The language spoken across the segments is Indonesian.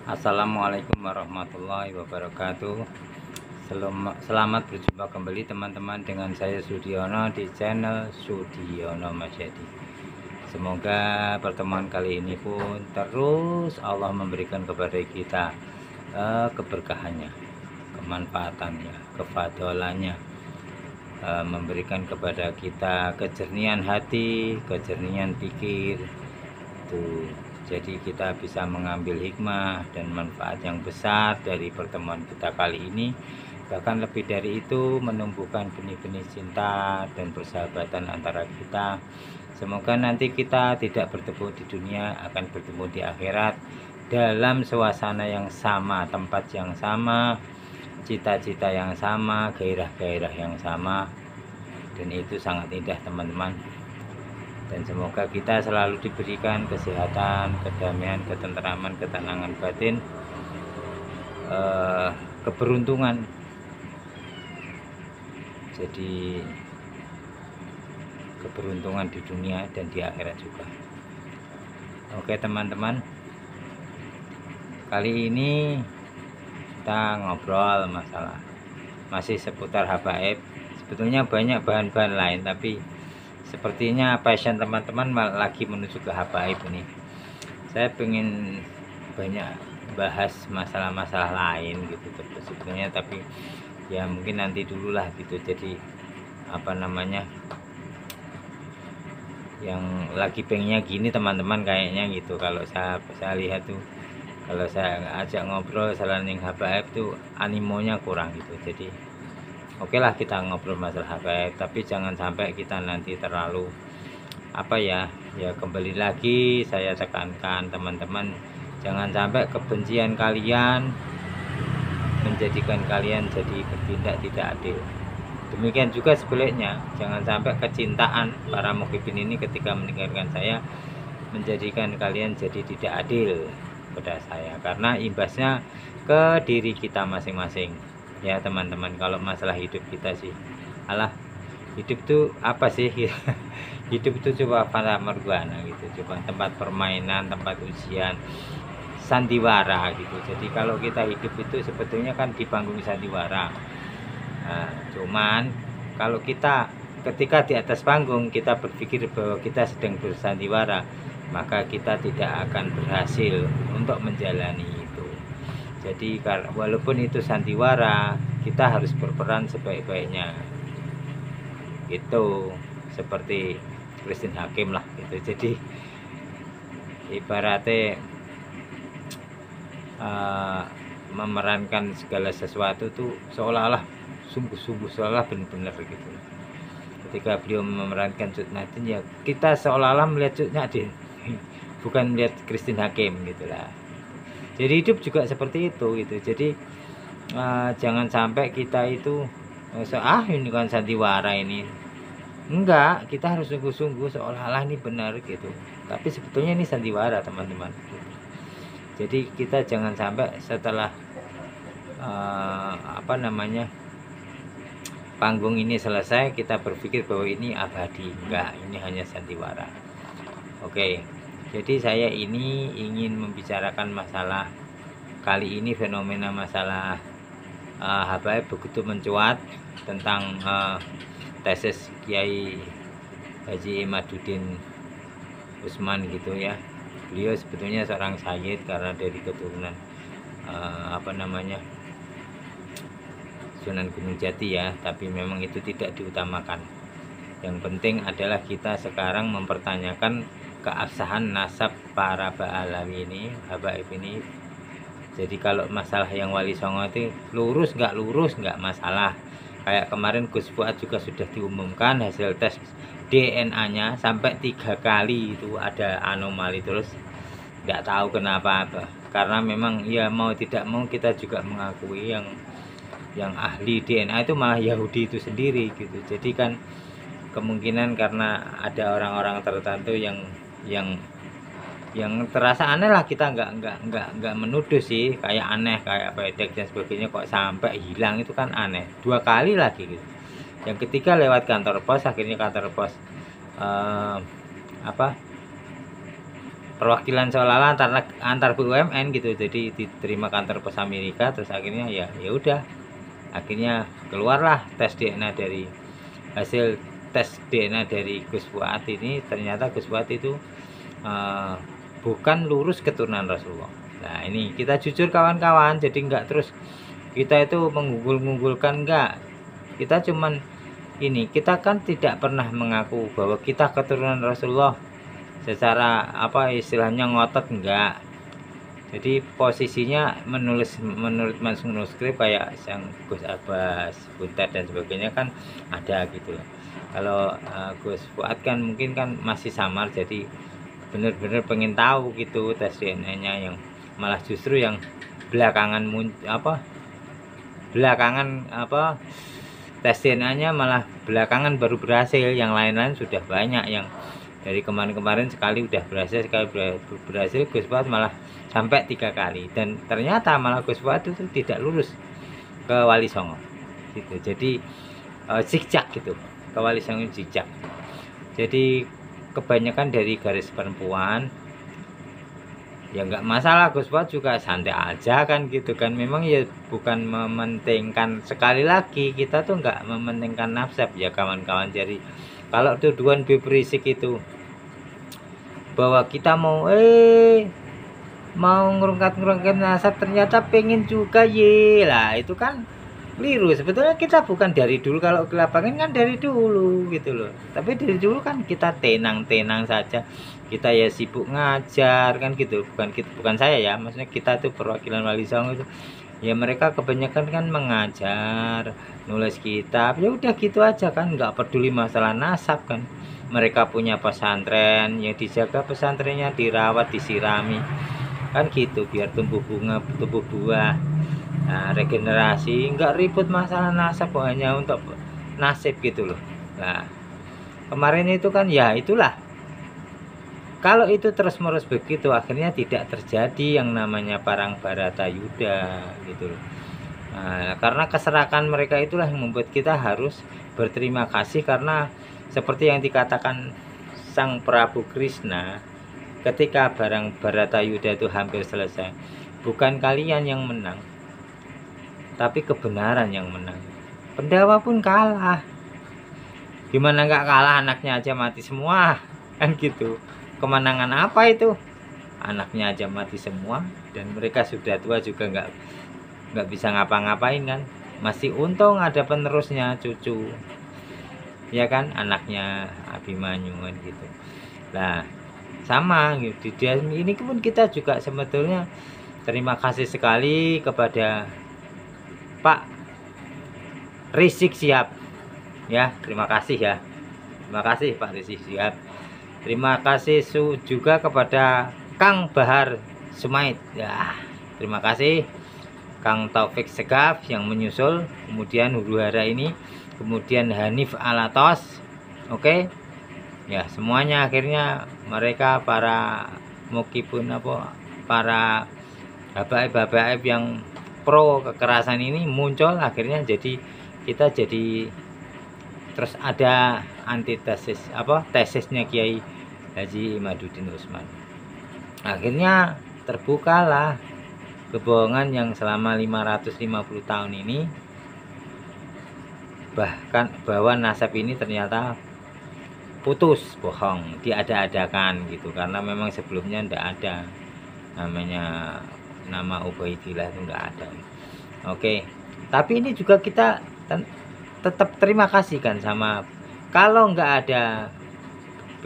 Assalamualaikum warahmatullahi wabarakatuh. Selamat berjumpa kembali teman-teman dengan saya Sudiono di channel Sudiono Masyadi. Semoga pertemuan kali ini pun terus Allah memberikan kepada kita keberkahannya, kemanfaatannya, kefadolannya, memberikan kepada kita kejernihan hati, kejernihan pikir. Jadi kita bisa mengambil hikmah dan manfaat yang besar dari pertemuan kita kali ini. Bahkan lebih dari itu, menumbuhkan benih-benih cinta dan persahabatan antara kita. Semoga nanti kita tidak bertemu di dunia, akan bertemu di akhirat dalam suasana yang sama, tempat yang sama, cita-cita yang sama, gairah-gairah yang sama. Dan itu sangat indah teman-teman. Dan semoga kita selalu diberikan kesehatan, kedamaian, ketenteraman, ketenangan batin, keberuntungan. Jadi keberuntungan di dunia dan di akhirat juga. Oke teman-teman, kali ini kita ngobrol masalah masih seputar habaib. Sebetulnya banyak bahan-bahan lain, tapi sepertinya passion teman-teman lagi menuju ke habaib ini. Saya pengen banyak bahas masalah-masalah lain gitu sebetulnya, tapi ya mungkin nanti dulu lah gitu. Jadi apa namanya, yang lagi pengennya gini teman-teman kayaknya gitu. Kalau saya lihat tuh, kalau saya ajak ngobrol selain habaib tuh animonya kurang gitu. Jadi oke lah, kita ngobrol masalah habaib, tapi jangan sampai kita nanti terlalu kembali lagi saya tekankan teman-teman, jangan sampai kebencian kalian menjadikan kalian jadi bertindak tidak adil. Demikian juga sebaliknya, jangan sampai kecintaan para muhibin ini ketika meninggalkan saya menjadikan kalian jadi tidak adil pada saya, karena imbasnya ke diri kita masing-masing. Ya teman-teman, kalau masalah hidup kita sih, hidup tuh apa sih? Hidup itu coba fata morgana gitu, coba tempat permainan, tempat ujian, sandiwara gitu. Jadi kalau kita hidup itu sebetulnya kan di panggung sandiwara. Nah, cuman kalau kita ketika di atas panggung kita berpikir bahwa kita sedang bersandiwara, maka kita tidak akan berhasil untuk menjalani itu. Jadi walaupun itu sandiwara, kita harus berperan sebaik-baiknya. Itu seperti Christine Hakim lah gitu. Jadi ibaratnya memerankan segala sesuatu tuh seolah-olah sungguh-sungguh, seolah benar-benar gitu. Ketika beliau memerankan Cut Nyahdin, ya kita seolah-olah melihat Cut Nyahdin, bukan melihat Christine Hakim gitulah. Jadi hidup juga seperti itu gitu. Jadi jangan sampai kita itu ini kan sandiwara ini. Enggak, kita harus sungguh-sungguh seolah-olah ini benar gitu. Tapi sebetulnya ini sandiwara teman-teman. Jadi kita jangan sampai setelah panggung ini selesai kita berpikir bahwa ini abadi. Enggak, ini hanya sandiwara. Oke. Jadi saya ini ingin membicarakan masalah kali ini, fenomena masalah habaib begitu mencuat tentang tesis Kiai Haji Imaduddin Usman gitu ya. Beliau sebetulnya seorang sayyid karena dari keturunan Sunan Gunung Jati ya, tapi memang itu tidak diutamakan. Yang penting adalah kita sekarang mempertanyakan keabsahan nasab para Ba'alawi ini, habaib ini. Jadi kalau masalah yang Wali Songo itu lurus nggak masalah. Kayak kemarin Gus Fuad juga sudah diumumkan hasil tes DNA-nya sampai 3 kali itu ada anomali terus, nggak tahu kenapa. Karena memang ya mau tidak mau kita juga mengakui yang ahli DNA itu malah Yahudi itu sendiri gitu. Jadi kan kemungkinan karena ada orang-orang tertentu yang terasa aneh lah, kita nggak menuduh sih kayak aneh kayak pedek dan sebagainya, kok sampai hilang itu kan aneh. 2 kali lagi gitu. Yang ketiga lewat kantor pos, akhirnya kantor pos perwakilan seolah-olah antar BUMN gitu, jadi diterima kantor pos Amerika, terus akhirnya ya udah, akhirnya keluarlah hasil tes DNA dari Gus Fuad ini, ternyata Gus Fuad itu bukan lurus keturunan Rasulullah. Nah ini kita jujur kawan-kawan, jadi enggak terus kita itu mengunggul-unggulkan, enggak, kita cuman ini, kita kan tidak pernah mengaku bahwa kita keturunan Rasulullah secara apa istilahnya ngotot, enggak. Jadi posisinya menurut manuskrip kayak yang Gus Abbas, Butet dan sebagainya kan ada gitu. Kalau Gus Fuad kan mungkin kan masih samar, jadi bener-bener pengen tahu gitu tes DNA-nya, yang malah justru yang belakangan tes DNA-nya malah belakangan baru berhasil, yang lain-lain sudah banyak yang dari kemarin-kemarin sekali udah berhasil, Gus Fuad malah sampai 3 kali, dan ternyata malah Gus Fuad itu tidak lurus ke Wali Songo gitu. Jadi zigzag gitu, ke Wali Songo zigzag. Jadi kebanyakan dari garis perempuan ya nggak masalah, Gus Fuad juga santai aja kan gitu kan. Memang ya bukan mementingkan, sekali lagi kita tuh nggak mementingkan nasab ya kawan-kawan. Jadi kalau tuduhan berisik itu bahwa kita mau ngerungkat nasab, ternyata pengen juga lah, itu kan keliru. Sebetulnya kita bukan dari dulu, kalau ke lapangan kan dari dulu gitu loh. Tapi dari dulu kan kita tenang-tenang saja, kita ya sibuk ngajar kan gitu. Bukan saya ya, maksudnya kita tuh perwakilan Wali Songo itu ya, mereka kebanyakan kan mengajar, nulis kitab, ya udah gitu aja kan, nggak peduli masalah nasab kan. Mereka punya pesantren, ya dijaga pesantrennya, dirawat, disirami kan gitu, biar tumbuh bunga, tumbuh buah. Nah, regenerasi, nggak ribut masalah nasab, hanya untuk nasib gitu loh. Nah kemarin itu kan ya itulah, kalau itu terus-menerus begitu, akhirnya tidak terjadi yang namanya Perang Baratayuda gitu loh. Nah, karena keserakan mereka itulah yang membuat kita harus berterima kasih, karena seperti yang dikatakan Sang Prabu Krishna ketika Perang Baratayuda itu hampir selesai, bukan kalian yang menang, tapi kebenaran yang menang. Pendawa pun kalah. Gimana nggak kalah, anaknya aja mati semua kan gitu. Kemenangan apa itu? Anaknya aja mati semua, dan mereka sudah tua juga nggak bisa ngapa-ngapain kan. Masih untung ada penerusnya, cucu ya kan, anaknya Abimanyu kan gitu. Nah sama gitu, ini pun kita juga sebetulnya terima kasih sekali kepada Pak Rizik Syihab ya, terima kasih ya, terima kasih Pak Rizik Syihab. Terima kasih juga kepada Kang Bahar Sumait ya, terima kasih Kang Taufik Segaf yang menyusul, kemudian Huru Hara ini, kemudian Hanif Alatos. Oke ya, semuanya akhirnya mereka para mukipun para habaib yang pro kekerasan ini muncul, akhirnya jadi kita jadi terus ada antitesis tesisnya Kiai Haji Imaduddin Utsman. Akhirnya terbukalah kebohongan yang selama 550 tahun ini, bahkan bahwa nasab ini ternyata putus, bohong, diada-adakan gitu, karena memang sebelumnya ndak ada namanya nama Ubaidillah, itu nggak ada. Oke, tapi ini juga kita tetap terima kasih kan sama, kalau nggak ada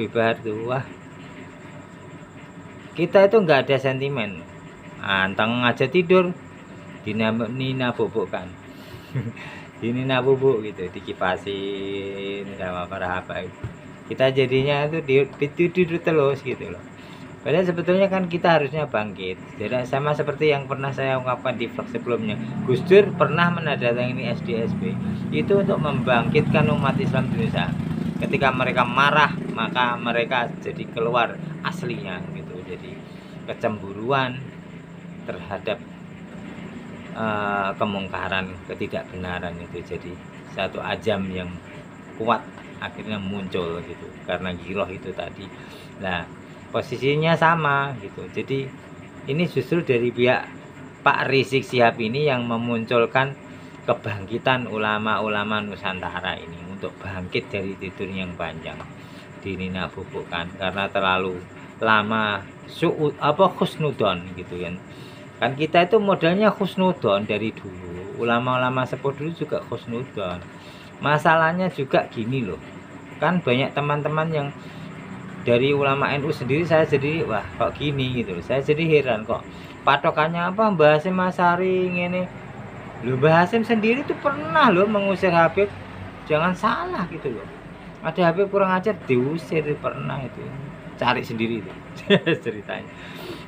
Bahar tuh, wah kita itu nggak ada sentimen, anteng aja tidur Nina bubuk kan Nina bubuk gitu, dikipasin sama para habaib, kita jadinya itu tidur terus gitu loh. Padahal sebetulnya kan kita harusnya bangkit. Jadi sama seperti yang pernah saya ungkapkan di vlog sebelumnya, Gus Dur pernah menandatangani SDSB itu untuk membangkitkan umat Islam di Indonesia. Ketika mereka marah, maka mereka jadi keluar aslinya gitu. Jadi kecemburuan terhadap kemungkaran, ketidakbenaran itu jadi satu ajam yang kuat, akhirnya muncul gitu karena giroh itu tadi. Nah posisinya sama gitu. Jadi ini justru dari pihak Pak Rizik Syihab ini yang memunculkan kebangkitan ulama-ulama Nusantara ini untuk bangkit dari tidur yang panjang dinina bubukkan karena terlalu lama khusnudon gitu kan kita itu modalnya khusnudon dari dulu, ulama-ulama sepuh dulu juga khusnudon. Masalahnya juga gini loh, kan banyak teman-teman yang dari ulama NU sendiri, saya jadi wah kok gini gitu loh. Saya jadi heran kok patokannya apa Mbah Hasyim Asy'ari ini loh. Mbah Hasyim sendiri tuh pernah loh mengusir Habib, jangan salah gitu loh. Ada Habib kurang ajar diusir, pernah itu, cari sendiri itu ceritanya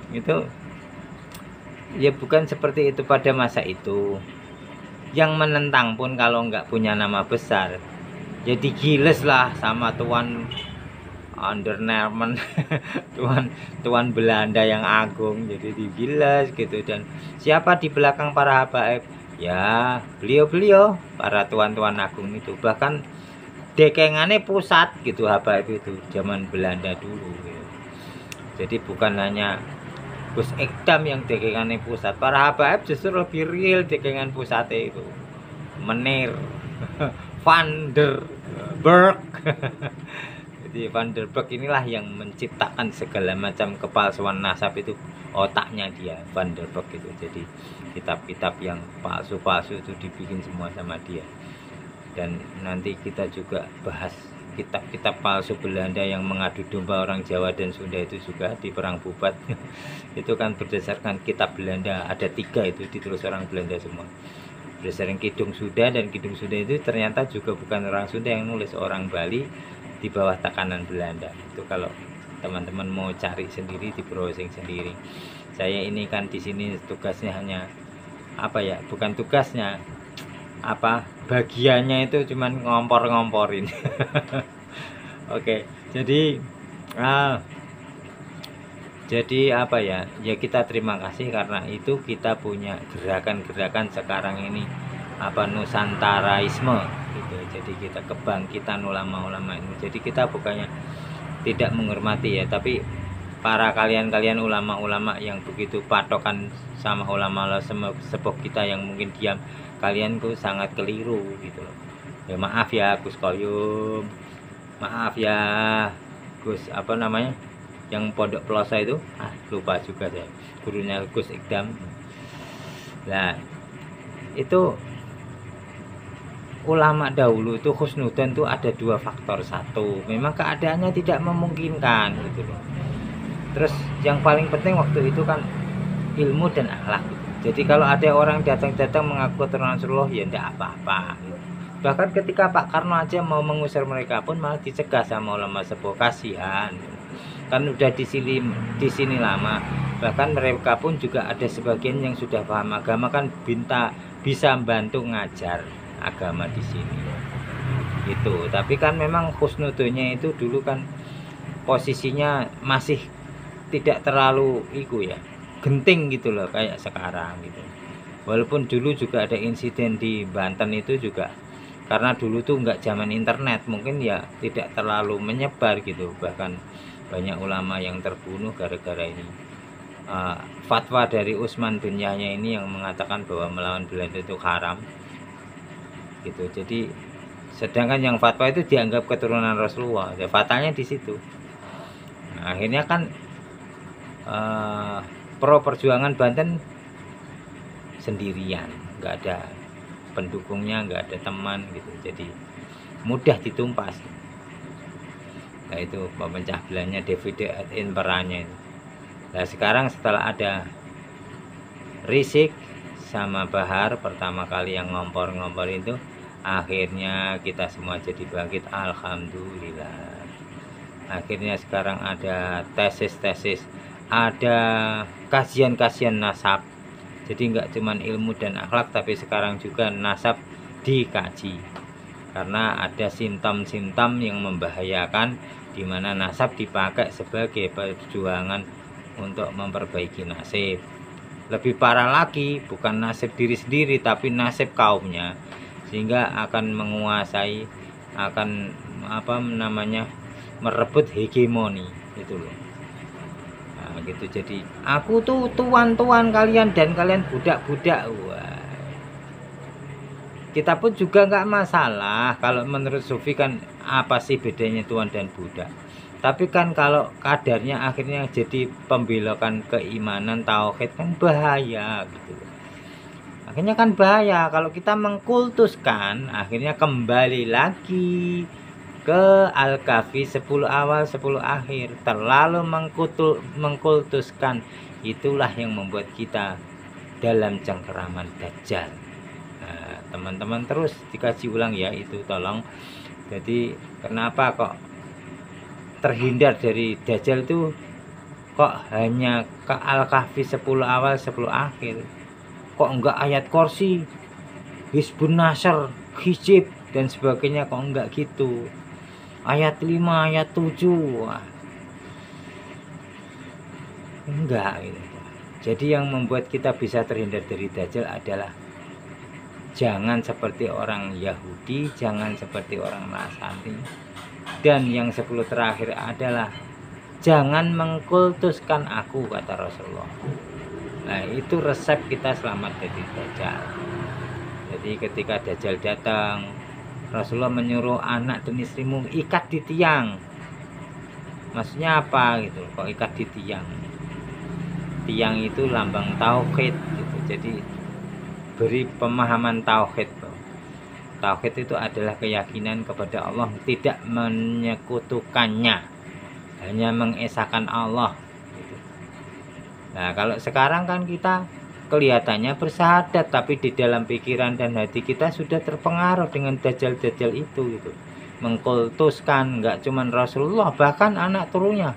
itu ya. Bukan seperti itu pada masa itu. Yang menentang pun kalau nggak punya nama besar jadi giles lah sama Tuan Andernemen Tuan Belanda yang agung, jadi digiles gitu. Dan siapa di belakang para habaib? Ya beliau-beliau para tuan-tuan agung itu. Bahkan dekengannya pusat gitu habaib itu zaman Belanda dulu gitu. Jadi bukan hanya Gus Ekdam yang dekengannya pusat, para habaib justru lebih real dekengan pusatnya itu. Menir Van der Berg jadi Van der Berg inilah yang menciptakan segala macam kepalsuan nasab itu, otaknya dia Van der Berg itu. Jadi kitab-kitab yang palsu-palsu itu dibikin semua sama dia. Dan nanti kita juga bahas kitab-kitab palsu Belanda yang mengadu domba orang Jawa dan Sunda itu juga di Perang Bubat. Itu kan berdasarkan kitab Belanda, ada 3 itu ditulis orang Belanda semua. Berdasarkan Kidung Sunda, dan Kidung Sunda itu ternyata juga bukan orang Sunda yang nulis, orang Bali di bawah tekanan Belanda. Itu kalau teman-teman mau cari sendiri, di browsing sendiri. Saya ini kan di sini tugasnya hanya bukan tugasnya, bagiannya itu cuman ngompor-ngomporin. Oke, jadi ya kita terima kasih karena itu kita punya gerakan-gerakan sekarang ini Nusantaraisme gitu. Jadi kita kebangkitan ulama-ulama ini. Jadi kita bukannya tidak menghormati ya, tapi para kalian ulama-ulama yang begitu patokan sama ulama sepuh kita yang mungkin diam, kalian tuh sangat keliru gitu loh. Ya maaf ya Gus Koyum, maaf ya Gus yang Pondok Pelosa itu, lupa juga saya, gurunya Gus Ekdam. Nah itu ulama dahulu itu khusnudan tuh ada 2 faktor. Satu, memang keadaannya tidak memungkinkan gitu loh. Terus yang paling penting waktu itu kan ilmu dan akhlak gitu. Jadi kalau ada orang datang mengaku keturunan Rasulullah ya tidak apa-apa gitu. Bahkan ketika Pak Karno aja mau mengusir mereka pun malah dicegah sama ulama sepuh, kasihan kan udah di sini lama. Bahkan mereka pun juga ada sebagian yang sudah paham agama, kan bisa membantu ngajar agama di sini gitu. Tapi kan memang khusnudonya itu dulu kan posisinya masih tidak terlalu genting gitu loh kayak sekarang gitu. Walaupun dulu juga ada insiden di Banten itu juga, karena dulu tuh nggak zaman internet, mungkin ya tidak terlalu menyebar gitu. Bahkan banyak ulama yang terbunuh gara-gara ini. Fatwa dari Utsman bin Yahya ini yang mengatakan bahwa melawan Belanda itu haram gitu. Jadi sedangkan yang fatwa itu dianggap keturunan Rasulullah, ya fatalnya di situ. Nah, akhirnya kan pro perjuangan Banten sendirian, nggak ada pendukungnya, nggak ada teman gitu. Jadi mudah ditumpas. Nah itu pemecah belahnya divide et imperanya itu. Nah sekarang setelah ada Rizik sama Bahar pertama kali yang ngompor-ngompor itu, akhirnya kita semua jadi bangkit, alhamdulillah. Akhirnya sekarang ada tesis-tesis, ada kajian-kajian nasab. Jadi nggak cuman ilmu dan akhlak, tapi sekarang juga nasab dikaji. Karena ada simptom-simptom yang membahayakan, di mana nasab dipakai sebagai perjuangan untuk memperbaiki nasib. Lebih parah lagi, bukan nasib diri sendiri tapi nasib kaumnya, sehingga akan menguasai, akan merebut hegemoni itu loh. Nah, gitu. Jadi aku tuh tuan-tuan kalian dan kalian budak-budak. Wah, kita pun juga nggak masalah kalau menurut Sufi kan apa sih bedanya tuan dan budak. Tapi kan kalau kadarnya akhirnya jadi pembelokan keimanan tauhid kan bahaya gitu. Akhirnya kan bahaya kalau kita mengkultuskan, akhirnya kembali lagi ke Al-Kahfi 10 awal 10 akhir, terlalu mengkultuskan. Itulah yang membuat kita dalam cengkeraman Dajjal. Nah, teman-teman terus dikaji ulang ya itu, tolong. Jadi kenapa kok terhindar dari Dajjal itu, kok hanya ke Al-Kahfi 10 awal 10 akhir, kok enggak ayat kursi, Hizbun Nasr, hijib dan sebagainya, kok enggak gitu, ayat 5 ayat 7. Wah, enggak gitu. Jadi yang membuat kita bisa terhindar dari Dajjal adalah jangan seperti orang Yahudi, jangan seperti orang Nasrani, dan yang 10 terakhir adalah jangan mengkultuskan aku, kata Rasulullah. Nah, itu resep kita selamat dari Dajjal. Jadi ketika Dajjal datang, Rasulullah menyuruh anak dan istrimu ikat di tiang. Maksudnya apa gitu? Kok ikat di tiang? Tiang itu lambang tauhid gitu. Jadi beri pemahaman tauhid. Tauhid itu adalah keyakinan kepada Allah, tidak menyekutukannya, hanya mengesahkan Allah gitu. Nah, kalau sekarang kan kita kelihatannya bersahadat, tapi di dalam pikiran dan hati kita sudah terpengaruh dengan dajjal-dajjal itu gitu. Mengkultuskan nggak cuman Rasulullah, bahkan anak turunnya,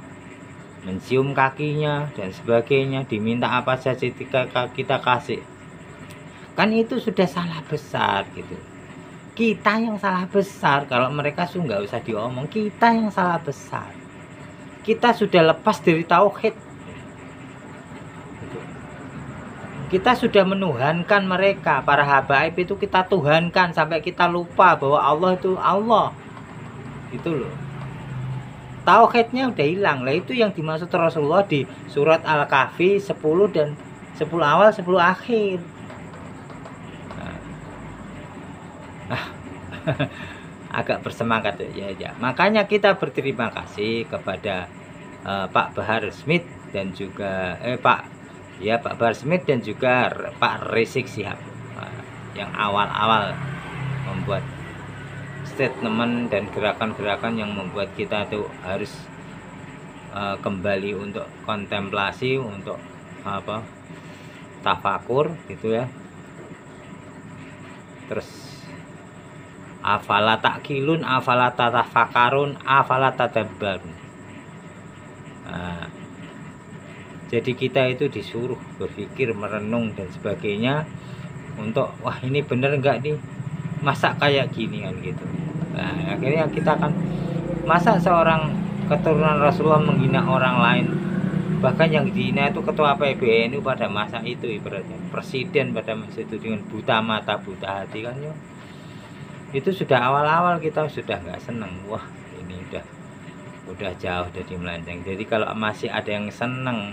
mencium kakinya dan sebagainya, diminta apa saja kita kasih. Kan itu sudah salah besar gitu. Kita yang salah besar, kalau mereka nggak usah diomong, kita yang salah besar. Kita sudah lepas dari tauhid. Kita sudah menuhankan mereka, para habaib itu kita tuhankan sampai kita lupa bahwa Allah itu Allah. Itu loh. Tauhidnya udah hilang. Lah itu yang dimaksud Rasulullah di surat Al-Kahfi 10 dan 10 awal 10 akhir. Agak bersemangat ya. Makanya kita berterima kasih kepada Pak Bahar Smith dan juga Pak Bahar Smith dan juga Pak Rizik Syihab yang awal-awal membuat statement dan gerakan-gerakan yang membuat kita tuh harus kembali untuk kontemplasi, untuk tafakur gitu ya. Terus afala takilun, afala tatafakarun, afala tadabbarun. Nah, jadi kita itu disuruh berpikir, merenung dan sebagainya untuk wah ini bener enggak nih, masa kayak gini kan gitu. Nah, akhirnya kita akan, masa seorang keturunan Rasulullah menghina orang lain, bahkan yang dihina itu ketua PBNU pada masa itu, ibaratnya presiden pada masa itu, dengan buta mata buta hati kan ya. Itu sudah awal-awal kita sudah nggak seneng, wah ini udah jauh dari melenceng. Jadi kalau masih ada yang seneng,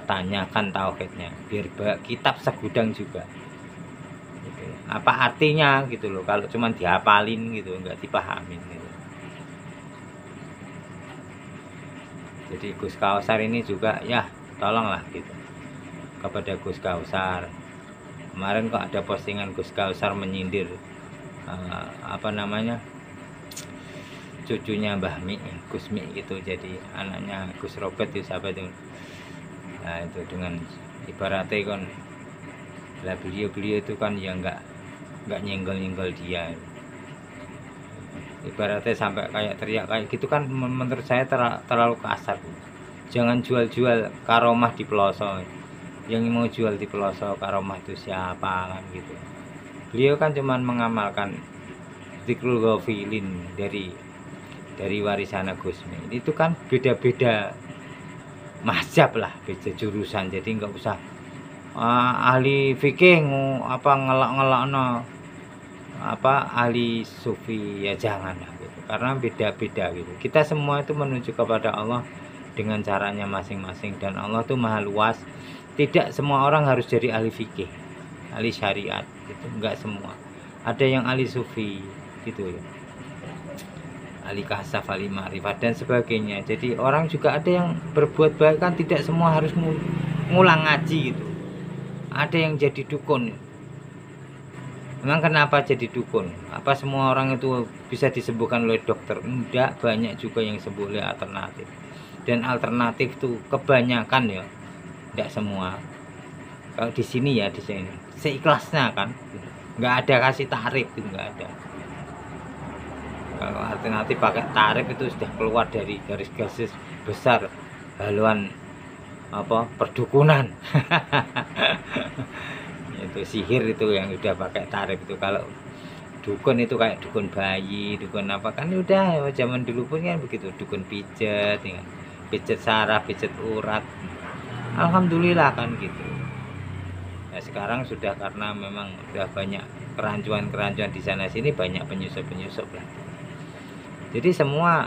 tanyakan tauhidnya, biar kitab segudang juga gitu. Apa artinya gitu loh, kalau cuman dihafalin gitu nggak dipahamin gitu. Jadi Gus Kausar ini juga ya tolonglah gitu kepada Gus Kausar. Kemarin kok ada postingan Gus Kausar menyindir cucunya Mbah Mi, Gus Mi itu, jadi anaknya Gus Robert itu, siapa itu. Nah itu dengan ibaratnya kan lah beliau itu kan ya nggak nyenggol dia, ibaratnya sampai kayak teriak kayak gitu kan, menurut saya terlalu kasar. Jangan jual-jual karomah di pelosok. Yang mau jual di pelosok karomah itu siapa kan gitu. Beliau kan cuman mengamalkan zikrul ghafilin dari warisan Gus Mi. Itu kan beda-beda mazhab lah, beda jurusan. Jadi nggak usah ahli fikih ngelak-ngelakno ahli sufi, ya jangan lah gitu. Karena beda-beda gitu. Kita semua itu menuju kepada Allah dengan caranya masing-masing, dan Allah tuh maha luas. Tidak semua orang harus jadi ahli fikih, ahli syariat, itu enggak semua. Ada yang ahli sufi gitu ya, ahli kasaf, ahli ma'rifat dan sebagainya. Jadi orang juga ada yang berbuat baik kan tidak semua harus ngulang ngaji gitu. Ada yang jadi dukun. Memang kenapa jadi dukun? Apa semua orang itu bisa disembuhkan oleh dokter? Enggak, banyak juga yang sembuh oleh alternatif. Dan alternatif itu kebanyakan ya, enggak semua. Kalau di sini ya, di sini seikhlasnya kan, nggak ada kasih tarif itu, nggak ada. Kalau alternatif pakai tarif itu sudah keluar dari garis-garis besar haluan apa perdukunan. Itu sihir itu yang udah pakai tarif itu. Kalau dukun itu kayak dukun bayi, dukun apa kan udah zaman dulu pun kan begitu, dukun pijat ya, pijat saraf, pijat urat, alhamdulillah kan gitu. Nah, sekarang sudah karena memang sudah banyak kerancuan-kerancuan di sana sini, banyak penyusup-penyusup lah. Jadi semua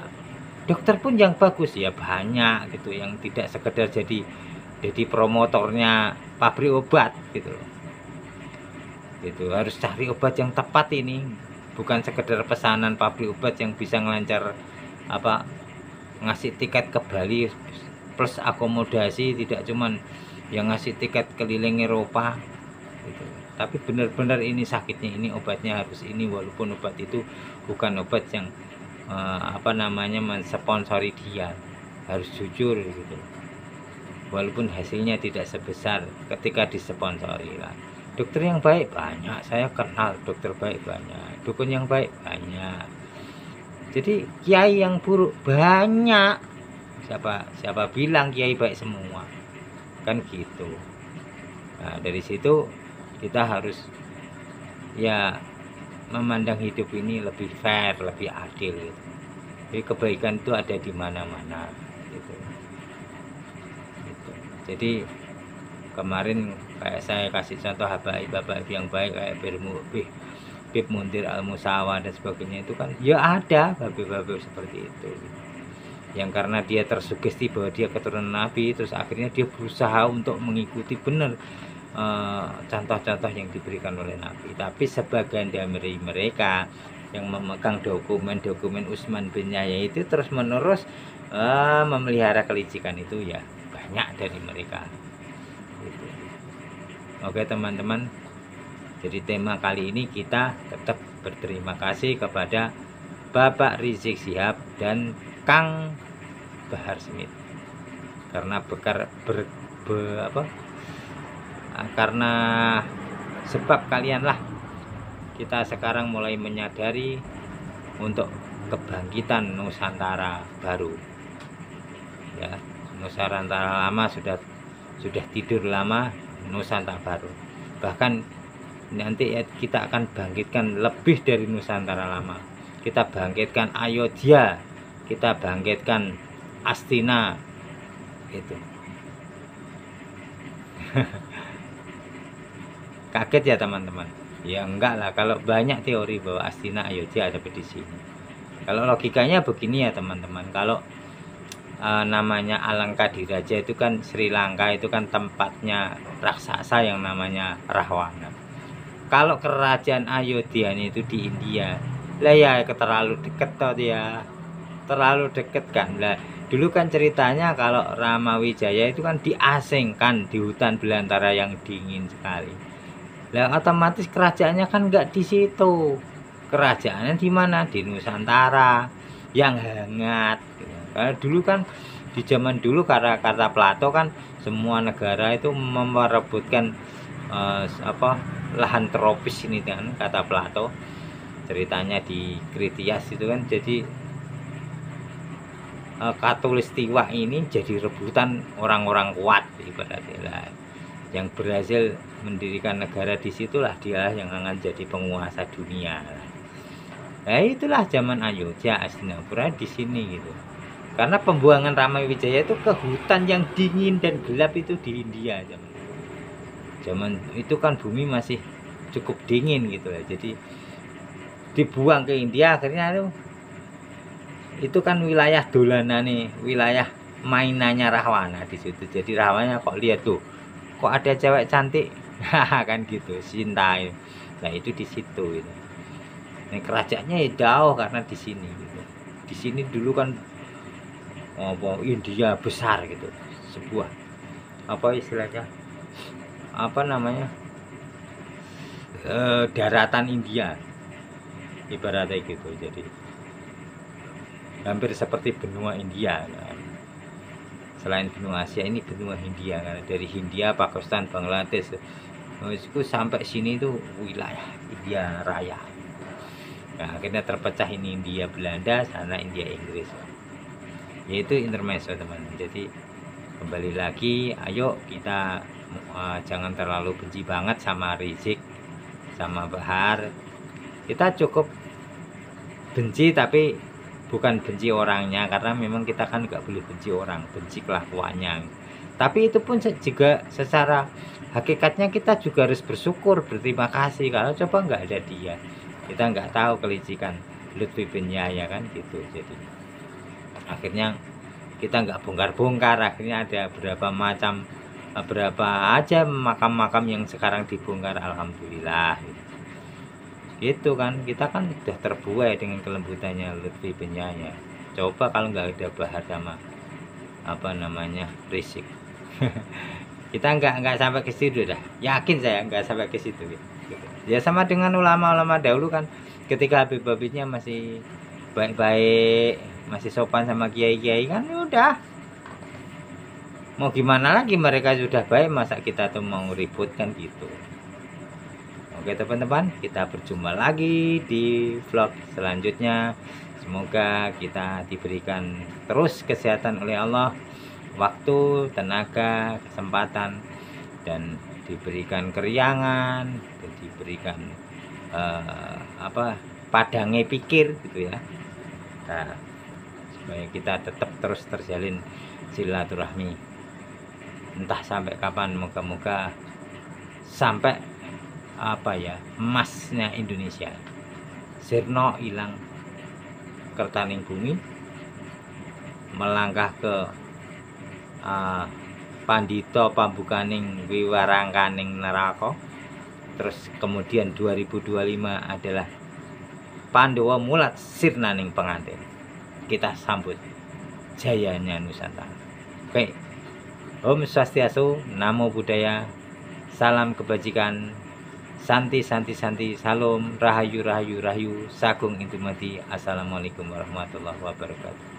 dokter pun yang bagus ya banyak gitu, yang tidak sekedar jadi promotornya pabrik obat gitu loh. Itu harus cari obat yang tepat ini, bukan sekedar pesanan pabrik obat yang bisa ngelancar apa ngasih tiket ke Bali plus akomodasi, tidak cuman yang ngasih tiket keliling Eropa gitu. Tapi benar-benar ini sakitnya ini, obatnya harus ini, walaupun obat itu bukan obat yang apa namanya mensponsori dia, harus jujur gitu, walaupun hasilnya tidak sebesar ketika disponsori lah. Dokter yang baik banyak, saya kenal dokter baik banyak, dukun yang baik banyak, jadi kiai yang buruk banyak. Siapa bilang kiai baik semua kan gitu. Nah dari situ kita harus ya memandang hidup ini lebih fair, lebih adil gitu. Jadi kebaikan itu ada di mana-mana gitu. Gitu. Jadi kemarin kayak saya kasih contoh bapak yang baik kayak Bib Muntir Al-Musawa dan sebagainya, itu kan ya ada babe-babe seperti itu yang karena dia tersugesti bahwa dia keturunan Nabi, terus akhirnya dia berusaha untuk mengikuti benar contoh-contoh yang diberikan oleh Nabi. Tapi sebagian dari mereka yang memegang dokumen Utsman bin Yahya itu terus menerus memelihara kelicikan itu ya banyak dari mereka gitu. Oke teman-teman, jadi tema kali ini kita tetap berterima kasih kepada Bapak Rizik Syihab dan Kang Bahar Smith karena karena sebab kalian lah kita sekarang mulai menyadari untuk kebangkitan Nusantara baru ya. Nusantara lama sudah tidur lama, Nusantara baru bahkan nanti kita akan bangkitkan lebih dari Nusantara lama. Kita bangkitkan Ayodhya, kita bangkitkan Astina gitu. Kaget ya teman-teman? Ya enggak lah, kalau banyak teori bahwa Astina Ayodhya ada di sini. Kalau logikanya begini ya teman-teman, kalau namanya Alangkadiraja itu kan Sri Lanka, itu kan tempatnya raksasa yang namanya Rahwana. Kalau kerajaan Ayodhya itu di India, lah ya terlalu deket toh dia, terlalu deket kan lah. Dulu kan ceritanya kalau Ramawijaya itu kan diasingkan di hutan belantara yang dingin sekali. Lah otomatis kerajaannya kan nggak di situ. Kerajaannya di mana? Di Nusantara yang hangat. Karena dulu kan di zaman dulu kata Plato kan semua negara itu merebutkan lahan tropis ini kan, kata Plato. Ceritanya di Kritias itu kan, jadi Katulistiwa ini jadi rebutan orang-orang kuat ibaratnya. Yang berhasil mendirikan negara disitulah dia yang akan jadi penguasa dunia. Nah itulah zaman Ayodhya, Hastinapura di sini gitu. Karena pembuangan Ramawijaya itu ke hutan yang dingin dan gelap itu di India zaman itu kan bumi masih cukup dingin gitu ya. Jadi dibuang ke India, akhirnya itu kan wilayah dolanan nih, wilayah mainannya Rahwana di situ. Jadi Rahwana kok lihat tuh, kok ada cewek cantik, kan gitu, Sinta. Nah itu di situ gitu. Nah, kerajaannya ya jauh karena di sini gitu. Di sini dulu kan apa India besar gitu, sebuah apa istilahnya, apa namanya, daratan India ibaratnya gitu. Jadi hampir seperti benua India kan. Selain benua Asia ini benua Hindia kan, dari Hindia, Pakistan, Bangladesh itu sampai sini itu wilayah India Raya. Nah akhirnya terpecah, ini India Belanda, sana India Inggris, yaitu intermezzo teman. Jadi kembali lagi, ayo kita jangan terlalu benci banget sama Rizik sama Bahar. Kita cukup benci tapi bukan benci orangnya, karena memang kita kan nggak boleh benci orang, benci kelakuannya. Tapi itu pun juga secara hakikatnya kita juga harus bersyukur, berterima kasih. Kalau coba nggak ada dia, kita nggak tahu kelicikan Lutfi bin Yahya kan gitu. Jadi akhirnya kita nggak bongkar-bongkar, akhirnya ada berapa aja makam-makam yang sekarang dibongkar, alhamdulillah gitu kan. Kita kan udah terbuai dengan kelembutannya Lutfi bin Yahya. Coba kalau nggak ada Bahar sama apa namanya Rizik, kita nggak sampai ke situ dah, yakin saya nggak sampai ke situ gitu. Ya sama dengan ulama-ulama dahulu kan, ketika Habib-habibnya masih baik-baik, masih sopan sama kiai-kiai kan, ya udah, mau gimana lagi, mereka sudah baik, masa kita tuh mau ribut kan gitu. Oke teman-teman, kita berjumpa lagi di vlog selanjutnya. Semoga kita diberikan terus kesehatan oleh Allah, waktu, tenaga, kesempatan, dan diberikan keriangan, dan diberikan padangnya pikir gitu ya. Nah, supaya kita tetap terus terjalin silaturahmi, entah sampai kapan. Moga-moga sampai emasnya Indonesia, sirno hilang kertaning bumi, melangkah ke pandito pambukaning wiwarangkaning neraka. Terus kemudian 2025 adalah Pandawa mulat sirnaning pengantin. Kita sambut jayanya Nusantara. Oke, Om Swastiastu, Namo Buddhaya, salam kebajikan, santi santi santi, salam rahayu rahayu rahayu, sagung intumati. Assalamualaikum warahmatullahi wabarakatuh.